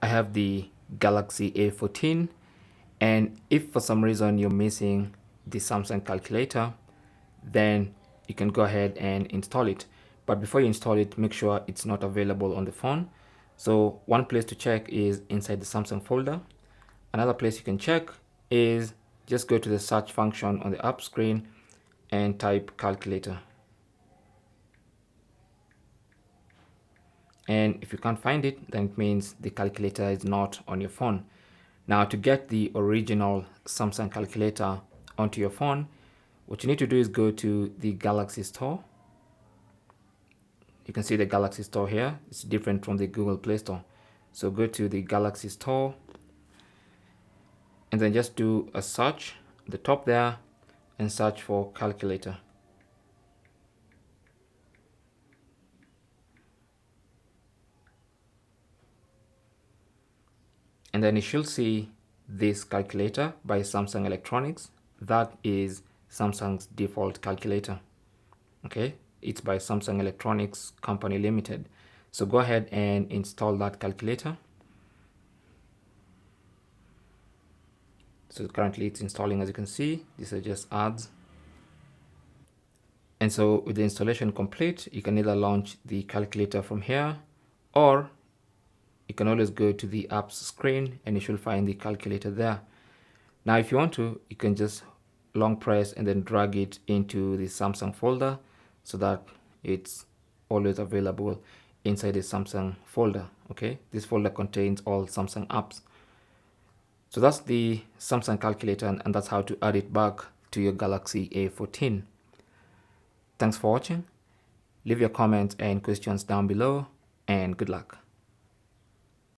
I have the Galaxy A14, and if for some reason you're missing the Samsung calculator, then you can go ahead and install it. But before you install it, make sure it's not available on the phone. So one place to check is inside the Samsung folder. Another place you can check is just go to the search function on the app screen and type calculator. And if you can't find it, then it means the calculator is not on your phone. Now, to get the original Samsung calculator onto your phone, what you need to do is go to the Galaxy Store. You can see the Galaxy Store here. It's different from the Google Play Store. So go to the Galaxy Store and then just do a search at the top there and search for calculator. And then you should see this calculator by Samsung Electronics. That is Samsung's default calculator. Okay, it's by Samsung Electronics Company Limited. So go ahead and install that calculator. So currently it's installing, as you can see. These are just ads. And so with the installation complete, you can either launch the calculator from here, or you can always go to the apps screen and you should find the calculator there. Now, if you want to, you can just long press and then drag it into the Samsung folder so that it's always available inside the Samsung folder. Okay, this folder contains all Samsung apps. So that's the Samsung calculator, and that's how to add it back to your Galaxy A14. Thanks for watching. Leave your comments and questions down below, and good luck.